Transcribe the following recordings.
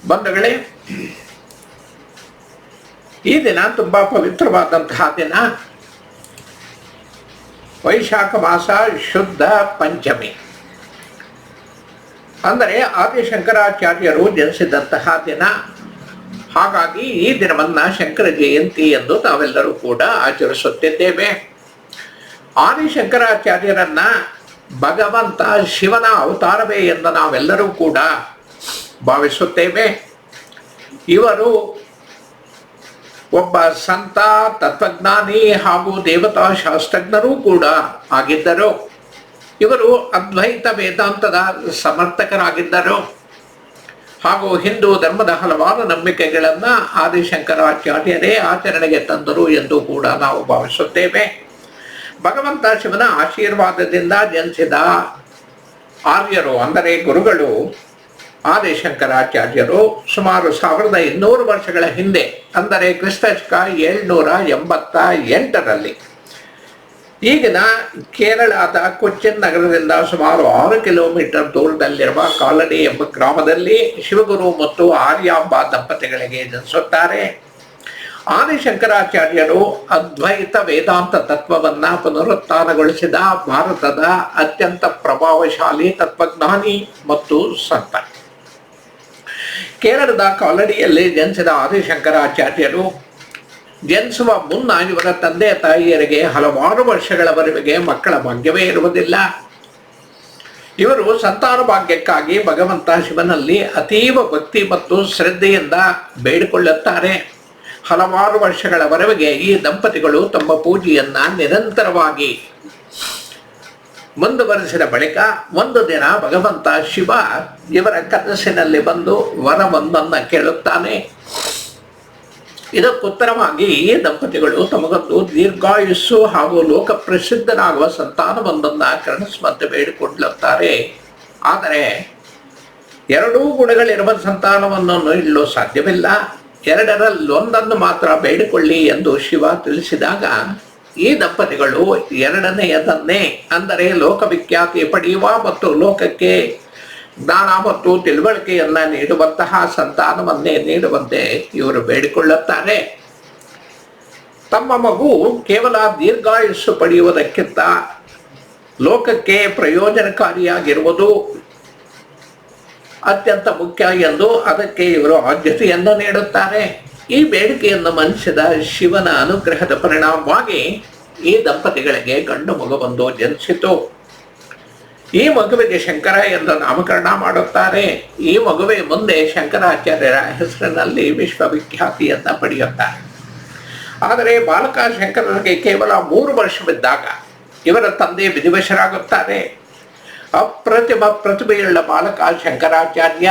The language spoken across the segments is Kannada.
ಬಂಧುಗಳೇ, ಈ ದಿನ ತುಂಬಾ ಪವಿತ್ರವಾದಂತಹ ದಿನ. ವೈಶಾಖ ಮಾಸ ಶುದ್ಧ ಪಂಚಮಿ, ಅಂದರೆ ಆದಿಶಂಕರಾಚಾರ್ಯರು ಜನಿಸಿದಂತಹ ದಿನ. ಹಾಗಾಗಿ ಈ ದಿನವನ್ನ ಶಂಕರ ಜಯಂತಿ ಎಂದು ನಾವೆಲ್ಲರೂ ಕೂಡ ಆಚರಿಸುತ್ತಿದ್ದೇವೆ. ಆದಿಶಂಕರಾಚಾರ್ಯರನ್ನ ಭಗವಂತ ಶಿವನ ಅವತಾರವೇ ಎಂದು ನಾವೆಲ್ಲರೂ ಕೂಡ ಭಾವಿಸುತ್ತೇವೆ. ಇವರು ಒಬ್ಬ ಸಂತ, ತತ್ವಜ್ಞಾನಿ ಹಾಗೂ ದೇವತಾ ಶಾಸ್ತ್ರಜ್ಞರೂ ಕೂಡ ಆಗಿದ್ದರು. ಇವರು ಅದ್ವೈತ ವೇದಾಂತದ ಸಮರ್ಥಕರಾಗಿದ್ದರು ಹಾಗೂ ಹಿಂದೂ ಧರ್ಮದ ಹಲವಾರು ನಂಬಿಕೆಗಳನ್ನು ಆದಿಶಂಕರಾಚಾರ್ಯರೇ ಆಚರಣೆಗೆ ತಂದರು ಎಂದು ಕೂಡ ನಾವು ಭಾವಿಸುತ್ತೇವೆ. ಭಗವಂತ ಶಿವನ ಆಶೀರ್ವಾದದಿಂದ ಜನಿಸಿದ ಆರ್ಯರು, ಅಂದರೆ ಗುರುಗಳು ಆದಿಶಂಕರಾಚಾರ್ಯರು ಸುಮಾರು 1200 ವರ್ಷಗಳ ಹಿಂದೆ, ಅಂದರೆ ಕ್ರಿಸ್ತಶಕ 788ರಲ್ಲಿ ಈಗಿನ ಕೇರಳದ ಕೊಚ್ಚಿನ್ ನಗರದಿಂದ ಸುಮಾರು 6 ಕಿಲೋಮೀಟರ್ ದೂರದಲ್ಲಿರುವ ಕಾಲನಿ ಎಂಬ ಗ್ರಾಮದಲ್ಲಿ ಶಿವಗುರು ಮತ್ತು ಆರ್ಯಾಂಬ ದಂಪತಿಗಳಿಗೆ ಜನಿಸುತ್ತಾರೆ. ಆದಿಶಂಕರಾಚಾರ್ಯರು ಅದ್ವೈತ ವೇದಾಂತ ತತ್ವವನ್ನ ಪುನರುತ್ಥಾನಗೊಳಿಸಿದ ಭಾರತದ ಅತ್ಯಂತ ಪ್ರಭಾವಶಾಲಿ ತತ್ವಜ್ಞಾನಿ ಮತ್ತು ಸಂತ. ಕೇರಳದ ಕಾಲಡಿಯಲ್ಲಿ ಜನಿಸಿದ ಆದಿಶಂಕರಾಚಾರ್ಯರು ಜನಿಸುವ ಮುನ್ನ ಇವರ ತಂದೆ ತಾಯಿಯರಿಗೆ ಹಲವಾರು ವರ್ಷಗಳವರೆಗೆ ಮಕ್ಕಳ ಭಾಗ್ಯವೇ ಇರುವುದಿಲ್ಲ. ಇವರು ಸಂತಾನ ಭಾಗ್ಯಕ್ಕಾಗಿ ಭಗವಂತ ಶಿವನಲ್ಲಿ ಅತೀವ ಭಕ್ತಿ ಮತ್ತು ಶ್ರದ್ಧೆಯಿಂದ ಬೇಡಿಕೊಳ್ಳುತ್ತಾರೆ. ಹಲವಾರು ವರ್ಷಗಳವರೆಗೆ ಈ ದಂಪತಿಗಳು ತಮ್ಮ ಪೂಜೆಯನ್ನ ನಿರಂತರವಾಗಿ ಮುಂದುವರೆಸಿದ ಬಳಿಕ ಒಂದು ದಿನ ಭಗವಂತ ಶಿವ ಇವರ ಕನಸಿನಲ್ಲಿ ಬಂದು ವರವೊಂದನ್ನ ಕೇಳುತ್ತಾನೆ. ಇದಕ್ಕುತ್ತರವಾಗಿ ಈ ದಂಪತಿಗಳು ತಮಗೊಂದು ದೀರ್ಘಾಯುಸ್ಸು ಹಾಗೂ ಲೋಕ ಪ್ರಸಿದ್ಧನಾಗುವ ಸಂತಾನವೊಂದನ್ನ ಕರುಣಿಸುವಂತೆ ಬೇಡಿಕೊಳ್ಳುತ್ತಾರೆ. ಆದರೆ 2 ಗುಣಗಳಿರುವ ಸಂತಾನವನ್ನು ನೀಡಲು ಸಾಧ್ಯವಿಲ್ಲ, 2ರಲ್ಲೊಂದನ್ನು ಮಾತ್ರ ಬೇಡಿಕೊಳ್ಳಿ ಎಂದು ಶಿವ ತಿಳಿಸಿದಾಗ ಈ ದಂಪತಿಗಳು 2ನೇಯದನ್ನೇ, ಅಂದರೆ ಲೋಕವಿಖ್ಯಾತಿ ಪಡೆಯುವ ಮತ್ತು ಲೋಕಕ್ಕೆ ಜ್ಞಾನ ಮತ್ತು ತಿಳುವಳಿಕೆಯನ್ನ ನೀಡುವಂತಹ ಸಂತಾನವನ್ನೇ ನೀಡುವಂತೆ ಇವರು ಬೇಡಿಕೊಳ್ಳುತ್ತಾರೆ. ತಮ್ಮ ಮಗು ಕೇವಲ ದೀರ್ಘಾಯುಸ್ಸು ಪಡೆಯುವುದಕ್ಕಿಂತ ಲೋಕಕ್ಕೆ ಪ್ರಯೋಜನಕಾರಿಯಾಗಿರುವುದು ಅತ್ಯಂತ ಮುಖ್ಯ ಎಂದು ಅದಕ್ಕೆ ಇವರು ಆದ್ಯತೆಯನ್ನು ನೀಡುತ್ತಾರೆ. ಈ ಬೇಡಿಕೆಯನ್ನು ಮನ್ನಿಸಿದ ಶಿವನ ಅನುಗ್ರಹದ ಪರಿಣಾಮವಾಗಿ ಈ ದಂಪತಿಗಳಿಗೆ ಗಂಡು ಮಗುವೊಂದು ಜನಿಸಿತು. ಈ ಮಗುವಿಗೆ ಶಂಕರ ಎಂದು ನಾಮಕರಣ ಮಾಡುತ್ತಾರೆ. ಈ ಮಗುವೆ ಮುಂದೆ ಶಂಕರಾಚಾರ್ಯರ ಹೆಸರಿನಲ್ಲಿ ವಿಶ್ವವಿಖ್ಯಾತಿಯನ್ನ ಪಡೆಯುತ್ತಾರೆ. ಆದರೆ ಬಾಲಕ ಶಂಕರರಿಗೆ ಕೇವಲ 3 ವರ್ಷವಿದ್ದಾಗ ಇವರ ತಂದೆ ವಿಧಿವಶರಾಗುತ್ತಾರೆ. ಅಪ್ರತಿಮ ಪ್ರತಿಭೆಯುಳ್ಳ ಬಾಲಕ ಶಂಕರಾಚಾರ್ಯ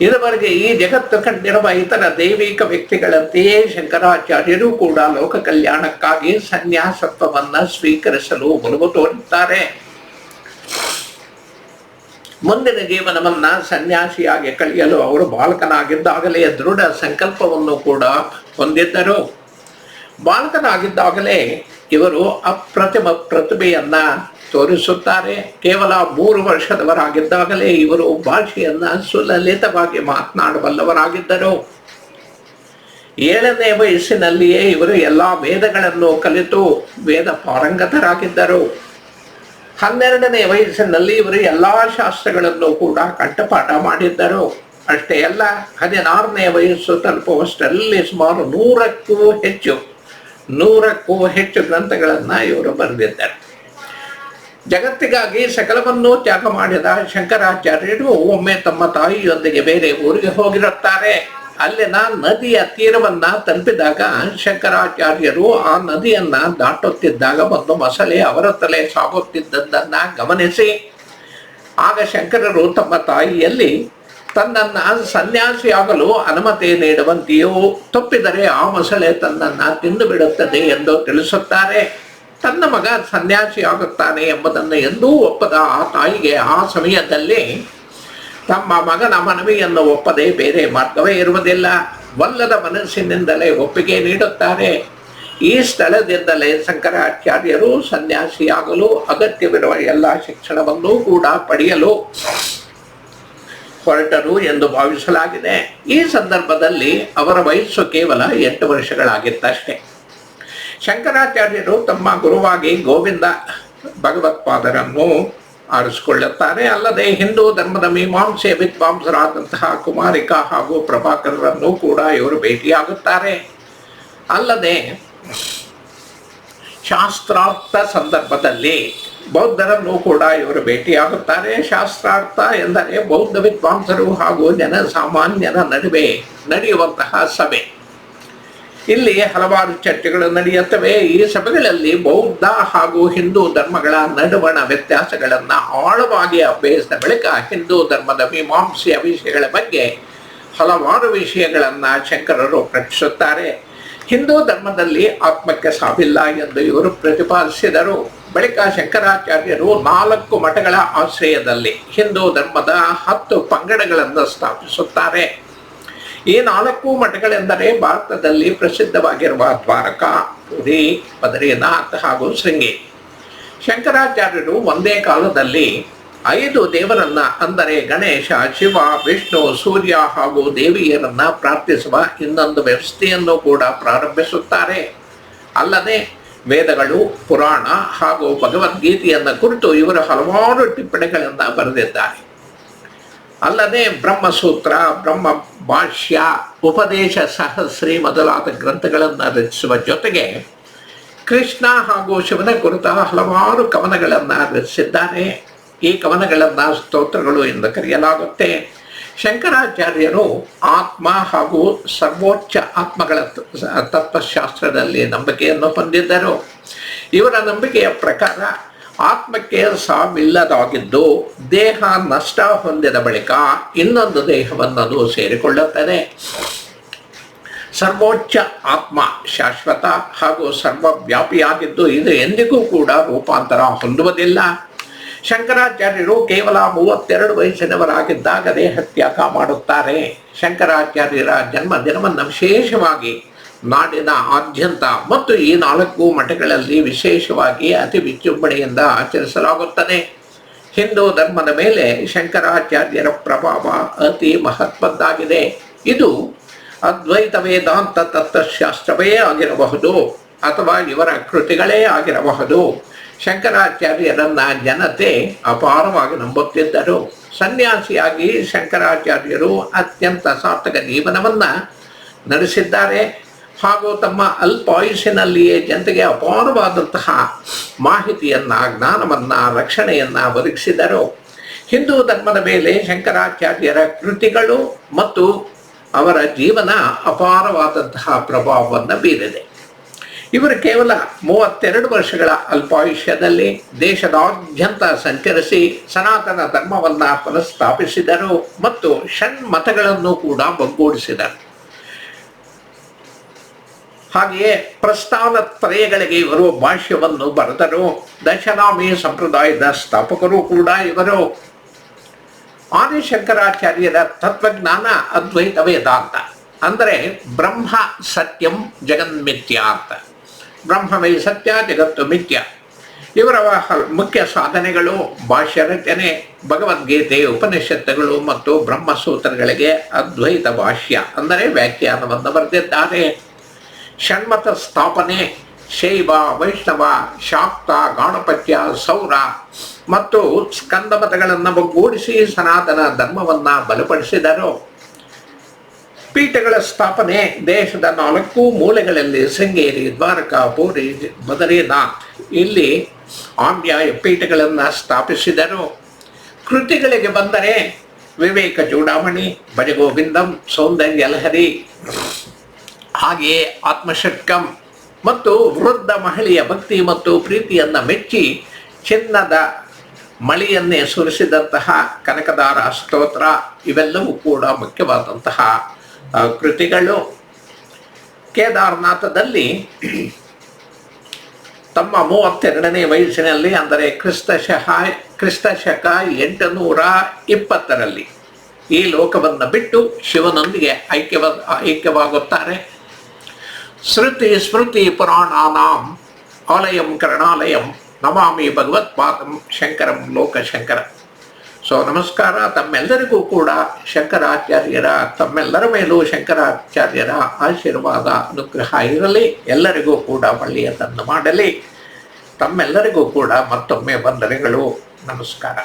ಇದುವರೆಗೆ ಈ ಜಗತ್ತು ಕಂಡಿರುವ ಇತರ ದೈವಿಕ ವ್ಯಕ್ತಿಗಳಂತೆಯೇ ಶಂಕರಾಚಾರ್ಯರು ಕೂಡ ಲೋಕ ಕಲ್ಯಾಣಕ್ಕಾಗಿ ಸನ್ಯಾಸತ್ವವನ್ನ ಸ್ವೀಕರಿಸಲು ಒಲವು ತೋರುತ್ತಾರೆ. ಮುಂದಿನ ಜೀವನವನ್ನ ಸನ್ಯಾಸಿಯಾಗಿ ಕಳೆಯಲು ಅವರು ಬಾಲಕನಾಗಿದ್ದಾಗಲೇ ದೃಢ ಸಂಕಲ್ಪವನ್ನು ಕೂಡ ಹೊಂದಿದ್ದರು. ಬಾಲಕನಾಗಿದ್ದಾಗಲೇ ಇವರು ಅಪ್ರತಿಮ ಪ್ರತಿಭೆಯನ್ನ ತೋರಿಸುತ್ತಾರೆ. ಕೇವಲ 3 ವರ್ಷದವರಾಗಿದ್ದಾಗಲೇ ಇವರು ಭಾಷೆಯನ್ನ ಸುಲಲಿತವಾಗಿ ಮಾತನಾಡಬಲ್ಲವರಾಗಿದ್ದರು. 7ನೇ ವಯಸ್ಸಿನಲ್ಲಿಯೇ ಇವರು ಎಲ್ಲ ವೇದಗಳನ್ನು ಕಲಿತು ವೇದ ಪಾರಂಗತರಾಗಿದ್ದರು. 12ನೇ ವಯಸ್ಸಿನಲ್ಲಿ ಇವರು ಎಲ್ಲಾ ಶಾಸ್ತ್ರಗಳನ್ನು ಕೂಡ ಕಂಠಪಾಠ ಮಾಡಿದ್ದರು. ಅಷ್ಟೇ ಅಲ್ಲ, 16ನೇ ವಯಸ್ಸು ತಲುಪುವಷ್ಟರಲ್ಲಿ ಸುಮಾರು 100ಕ್ಕೂ ಹೆಚ್ಚು ಗ್ರಂಥಗಳನ್ನ ಇವರು ಬರೆದಿದ್ದರು. ಜಗತ್ತಿಗಾಗಿ ಸಕಲವನ್ನೂ ತ್ಯಾಗ ಮಾಡಿದ ಶಂಕರಾಚಾರ್ಯರು ಒಮ್ಮೆ ತಮ್ಮ ತಾಯಿಯೊಂದಿಗೆ ಬೇರೆ ಊರಿಗೆ ಹೋಗಿರುತ್ತಾರೆ. ಅಲ್ಲಿನ ನದಿಯ ತೀರವನ್ನ ತಲುಪಿದಾಗ ಶಂಕರಾಚಾರ್ಯರು ಆ ನದಿಯನ್ನ ದಾಟುತ್ತಿದ್ದಾಗ ಒಂದು ಮೊಸಳೆ ಅವರ ತಲೆ ಸಾಗುತ್ತಿದ್ದದ್ದನ್ನ ಗಮನಿಸಿ ಆಗ ಶಂಕರರು ತಮ್ಮ ತಾಯಿಯಲ್ಲಿ ತನ್ನನ್ನ ಸನ್ಯಾಸಿಯಾಗಲು ಅನುಮತಿ ನೀಡುವಂತೆಯೂ, ತಪ್ಪಿದರೆ ಆ ಮೊಸಳೆ ತನ್ನನ್ನ ತಿಂದು ಬಿಡುತ್ತದೆ ಎಂದು ತಿಳಿಸುತ್ತಾರೆ. ತನ್ನ ಮಗ ಸನ್ಯಾಸಿಯಾಗುತ್ತಾನೆ ಎಂಬುದನ್ನು ಎಂದೂ ಒಪ್ಪದ ಆ ತಾಯಿಗೆ ಆ ಸಮಯದಲ್ಲಿ ತಮ್ಮ ಮಗನ ಮನವಿಯನ್ನು ಒಪ್ಪದೆ ಬೇರೆ ಮಾರ್ಗವೇ ಇರುವುದಿಲ್ಲ. ಒಲ್ಲದ ಮನಸ್ಸಿನಿಂದಲೇ ಒಪ್ಪಿಗೆ ನೀಡುತ್ತಾರೆ. ಈ ಸ್ಥಳದಿಂದಲೇ ಶಂಕರಾಚಾರ್ಯರು ಸನ್ಯಾಸಿಯಾಗಲು ಅಗತ್ಯವಿರುವ ಎಲ್ಲ ಶಿಕ್ಷಣವನ್ನು ಕೂಡ ಪಡೆಯಲು ಹೊರಟರು ಎಂದು ಭಾವಿಸಲಾಗಿದೆ. ಈ ಸಂದರ್ಭದಲ್ಲಿ ಅವರ ವಯಸ್ಸು ಕೇವಲ 8 ವರ್ಷಗಳಾಗಿತ್ತಷ್ಟೇ. ಶಂಕರಾಚಾರ್ಯರು ತಮ್ಮ ಗುರುವಾಗಿ ಗೋವಿಂದ ಭಗವತ್ಪಾದರನ್ನು ಆರಿಸಿಕೊಳ್ಳುತ್ತಾರೆ. ಅಲ್ಲದೆ ಹಿಂದೂ ಧರ್ಮದ ಮೀಮಾಂಸೆ ವಿದ್ವಾಂಸರಾದಂತಹ ಕುಮಾರಿಕಾ ಹಾಗೂ ಪ್ರಭಾಕರರನ್ನು ಕೂಡ ಇವರು ಭೇಟಿಯಾಗುತ್ತಾರೆ. ಅಲ್ಲದೆ ಶಾಸ್ತ್ರಾರ್ಥ ಸಂದರ್ಭದಲ್ಲಿ ಬೌದ್ಧರನ್ನು ಕೂಡ ಇವರು ಭೇಟಿಯಾಗುತ್ತಾರೆ. ಶಾಸ್ತ್ರಾರ್ಥ ಎಂದರೆ ಬೌದ್ಧ ವಿದ್ವಾಂಸರು ಹಾಗೂ ಜನಸಾಮಾನ್ಯರ ನಡುವೆ ನಡೆಯುವಂತಹ ಸಭೆ. ಇಲ್ಲಿ ಹಲವಾರು ಚರ್ಚೆಗಳು ನಡೆಯುತ್ತವೆ. ಈ ಸಭೆಗಳಲ್ಲಿ ಬೌದ್ಧ ಹಾಗೂ ಹಿಂದೂ ಧರ್ಮಗಳ ನಡುವಣ ವ್ಯತ್ಯಾಸಗಳನ್ನು ಆಳವಾಗಿ ಅಭ್ಯಸಿದ ಬಳಿಕ ಹಿಂದೂ ಧರ್ಮದ ಮೀಮಾಂಸೆಯ ವಿಷಯಗಳ ಬಗ್ಗೆ ಹಲವಾರು ವಿಷಯಗಳನ್ನು ಶಂಕರರು ಪ್ರಕಟಿಸುತ್ತಾರೆ. ಹಿಂದೂ ಧರ್ಮದಲ್ಲಿ ಆತ್ಮಕ್ಕೆ ಸಾವಿಲ್ಲ ಎಂದು ಇವರು ಪ್ರತಿಪಾದಿಸಿದರು. ಬಳಿಕ ಶಂಕರಾಚಾರ್ಯರು 4 ಮಠಗಳ ಆಶ್ರಯದಲ್ಲಿ ಹಿಂದೂ ಧರ್ಮದ 10 ಪಂಗಡಗಳನ್ನು ಸ್ಥಾಪಿಸುತ್ತಾರೆ. ಈ 4 ಮಠಗಳೆಂದರೆ ಭಾರತದಲ್ಲಿ ಪ್ರಸಿದ್ಧವಾಗಿರುವ ದ್ವಾರಕಾ, ಪುರಿ, ಬದರಿನಾಥ್ ಹಾಗೂ ಶೃಂಗೇರಿ. ಶಂಕರಾಚಾರ್ಯರು ಒಂದೇ ಕಾಲದಲ್ಲಿ 5 ದೇವರನ್ನ ಅಂದರೆ ಗಣೇಶ, ಶಿವ, ವಿಷ್ಣು, ಸೂರ್ಯ ಹಾಗೂ ದೇವಿಯರನ್ನ ಪ್ರಾರ್ಥಿಸುವ ಇನ್ನೊಂದು ವ್ಯವಸ್ಥೆಯನ್ನು ಕೂಡ ಪ್ರಾರಂಭಿಸುತ್ತಾರೆ. ಅಲ್ಲದೆ ವೇದಗಳು, ಪುರಾಣ ಹಾಗೂ ಭಗವದ್ಗೀತೆಯನ್ನು ಕುರಿತು ಇವರು ಹಲವಾರು ಟಿಪ್ಪಣಿಗಳನ್ನು ಬರೆದಿದ್ದಾರೆ. ಅಲ್ಲದೆ ಬ್ರಹ್ಮಸೂತ್ರ, ಬ್ರಹ್ಮ ಭಾಷ್ಯ, ಉಪದೇಶ ಸಹಸ್ರಿ ಮೊದಲಾದ ಗ್ರಂಥಗಳನ್ನು ರಚಿಸುವ ಜೊತೆಗೆ ಕೃಷ್ಣ ಹಾಗೂ ಶಿವನ ಕುರಿತ ಹಲವಾರು ಕವನಗಳನ್ನು ರಚಿಸಿದ್ದಾರೆ. ಈ ಕವನಗಳನ್ನು ಸ್ತೋತ್ರಗಳು ಎಂದು ಕರೆಯಲಾಗುತ್ತೆ. ಶಂಕರಾಚಾರ್ಯರು ಆತ್ಮ ಹಾಗೂ ಸರ್ವೋಚ್ಚ ಆತ್ಮಗಳ ತತ್ವಶಾಸ್ತ್ರದಲ್ಲಿ ನಂಬಿಕೆಯನ್ನು ಹೊಂದಿದ್ದರು. ಇವರ ನಂಬಿಕೆಯ ಪ್ರಕಾರ ಆತ್ಮಕ್ಕೆ ಸಾವಿಲ್ಲದಾಗಿದ್ದು ದೇಹ ನಷ್ಟ ಹೊಂದಿದ ಬಳಿಕ ಇನ್ನೊಂದು ದೇಹವನ್ನು ಸೇರಿಕೊಳ್ಳುತ್ತದೆ. ಸರ್ವೋಚ್ಚ ಆತ್ಮ ಶಾಶ್ವತ ಹಾಗೂ ಸರ್ವವ್ಯಾಪಿಯಾಗಿದ್ದು ಇದು ಎಂದಿಗೂ ಕೂಡ ರೂಪಾಂತರ ಹೊಂದುವುದಿಲ್ಲ. ಶಂಕರಾಚಾರ್ಯರು ಕೇವಲ 32 ವಯಸ್ಸಿನವರಾಗಿದ್ದಾಗ ದೇಹತ್ಯಾಗ ಮಾಡುತ್ತಾರೆ. ಶಂಕರಾಚಾರ್ಯರ ಜನ್ಮದಿನವನ್ನು ವಿಶೇಷವಾಗಿ ನಾಡಿನ ಆದ್ಯಂತ ಮತ್ತು ಈ 4 ಮಠಗಳಲ್ಲಿ ವಿಶೇಷವಾಗಿ ಅತಿ ವಿಜೃಂಭಣೆಯಿಂದ ಆಚರಿಸಲಾಗುತ್ತದೆ. ಹಿಂದೂ ಧರ್ಮದ ಮೇಲೆ ಶಂಕರಾಚಾರ್ಯರ ಪ್ರಭಾವ ಅತಿ ಮಹತ್ವದ್ದಾಗಿದೆ. ಇದು ಅದ್ವೈತ ವೇದಾಂತ ತತ್ವಶಾಸ್ತ್ರವೇ ಆಗಿರಬಹುದು ಅಥವಾ ಇವರ ಕೃತಿಗಳೇ ಆಗಿರಬಹುದು. ಶಂಕರಾಚಾರ್ಯರನ್ನ ಜನತೆ ಅಪಾರವಾಗಿ ನಂಬುತ್ತಿದ್ದರು. ಸನ್ಯಾಸಿಯಾಗಿ ಶಂಕರಾಚಾರ್ಯರು ಅತ್ಯಂತ ಸಾರ್ಥಕ ಜೀವನವನ್ನು ನಡೆಸಿದ್ದಾರೆ ಹಾಗೂ ತಮ್ಮ ಅಲ್ಪಾಯುಷಿನಲ್ಲಿಯೇ ಜನತೆಗೆ ಅಪಾರವಾದಂತಹ ಮಾಹಿತಿಯನ್ನು, ಜ್ಞಾನವನ್ನು, ರಕ್ಷಣೆಯನ್ನು ಒದಗಿಸಿದರು. ಹಿಂದೂ ಧರ್ಮದ ಮೇಲೆ ಶಂಕರಾಚಾರ್ಯರ ಕೃತಿಗಳು ಮತ್ತು ಅವರ ಜೀವನ ಅಪಾರವಾದಂತಹ ಪ್ರಭಾವವನ್ನು ಬೀರಿದೆ. ಇವರು ಕೇವಲ 32 ವರ್ಷಗಳ ಅಲ್ಪಾಯುಷ್ಯದಲ್ಲಿ ದೇಶದಾದ್ಯಂತ ಸಂಚರಿಸಿ ಸನಾತನ ಧರ್ಮವನ್ನು ಪುನಃಸ್ಥಾಪಿಸಿದರು ಮತ್ತು ಷಣ್ಮತಗಳನ್ನು ಕೂಡ ಒಗ್ಗೂಡಿಸಿದರು. ಹಾಗೆಯೇ ಪ್ರಸ್ಥಾನತ್ರಯಗಳಿಗೆ ಇವರು ಭಾಷ್ಯವನ್ನು ಬರೆದರು. ದಶನಾಮಿ ಸಂಪ್ರದಾಯದ ಸ್ಥಾಪಕರು ಕೂಡ ಇವರು. ಆದಿಶಂಕರಾಚಾರ್ಯರ ತತ್ವಜ್ಞಾನ ಅದ್ವೈತ ವೇದಾಂತ ಅಂದರೆ ಬ್ರಹ್ಮ ಸತ್ಯಂ ಜಗನ್ಮಿಥ್ಯ ಅಂತ. ಬ್ರಹ್ಮವೇ ಸತ್ಯ, ಜಗತ್ತು ಮಿಥ್ಯ. ಇವರ ಮುಖ್ಯ ಸಾಧನೆಗಳು ಭಾಷ್ಯ ರಚನೆ, ಭಗವದ್ಗೀತೆ, ಉಪನಿಷತ್ತುಗಳು ಮತ್ತು ಬ್ರಹ್ಮಸೂತ್ರಗಳಿಗೆ ಅದ್ವೈತ ಭಾಷ್ಯ ಅಂದರೆ ವ್ಯಾಖ್ಯಾನವನ್ನು ಬರೆದಿದ್ದಾರೆ. ಷಣ್ಮತ ಸ್ಥಾಪನೆ, ಶೈವ, ವೈಷ್ಣವ, ಶಾಕ್ತ, ಗಾಣಪತ್ಯ, ಸೌರ ಮತ್ತು ಸ್ಕಂದ ಮತಗಳನ್ನು ಒಗ್ಗೂಡಿಸಿ ಸನಾತನ ಧರ್ಮವನ್ನು ಬಲಪಡಿಸಿದರು. ಪೀಠಗಳ ಸ್ಥಾಪನೆ ದೇಶದ 4 ಮೂಲೆಗಳಲ್ಲಿ ಶೃಂಗೇರಿ, ದ್ವಾರಕಾ, ಪೂರಿ, ಬದರಿನಾಥ್ ಇಲ್ಲಿ ಆಮ್ಯಾಯ ಪೀಠಗಳನ್ನು ಸ್ಥಾಪಿಸಿದರು. ಕೃತಿಗಳಿಗೆ ಬಂದರೆ ವಿವೇಕ ಚೂಡಾಮಣಿ, ಭಜಗೋವಿಂದಂ, ಸೌಂದರ್ಯ ಲಹರಿ, ಹಾಗೆಯೇ ಆತ್ಮಷಟ್ಕಂ ಮತ್ತು ವೃದ್ಧ ಮಹಿಳೆಯ ಭಕ್ತಿ ಮತ್ತು ಪ್ರೀತಿಯನ್ನು ಮೆಚ್ಚಿ ಚಿನ್ನದ ಮಳೆಯನ್ನೇ ಸುರಿಸಿದಂತಹ ಕನಕದಾರ ಸ್ತೋತ್ರ ಇವೆಲ್ಲವೂ ಕೂಡ ಮುಖ್ಯವಾದಂತಹ ಕೃತಿಗಳು. ಕೇದಾರನಾಥದಲ್ಲಿ ತಮ್ಮ 32ನೇ ವಯಸ್ಸಿನಲ್ಲಿ ಅಂದರೆ ಕ್ರಿಸ್ತಶಕ 820ರಲ್ಲಿ ಈ ಲೋಕವನ್ನು ಬಿಟ್ಟು ಶಿವನೊಂದಿಗೆ ಐಕ್ಯವಾಗುತ್ತಾರೆ. ಶ್ರುತಿ ಸ್ಮೃತಿ ಪುರಾಣಾನಾಂ ಆಲಯಂ ಕರುಣಾಲಯಂ ನಮಾಮಿ ಭಗವತ್ಪಾದಂ ಶಂಕರಂ ಲೋಕಶಂಕರ. ಸೊ ನಮಸ್ಕಾರ. ತಮ್ಮೆಲ್ಲರಿಗೂ ಕೂಡ ಶಂಕರಾಚಾರ್ಯರ ತಮ್ಮೆಲ್ಲರ ಮೇಲೂ ಶಂಕರಾಚಾರ್ಯರ ಆಶೀರ್ವಾದ ಅನುಗ್ರಹ ಇರಲಿ. ಎಲ್ಲರಿಗೂ ಕೂಡ ಒಳ್ಳೆಯದನ್ನು ಮಾಡಲಿ. ತಮ್ಮೆಲ್ಲರಿಗೂ ಕೂಡ ಮತ್ತೊಮ್ಮೆ ವಂದನೆಗಳು. ನಮಸ್ಕಾರ.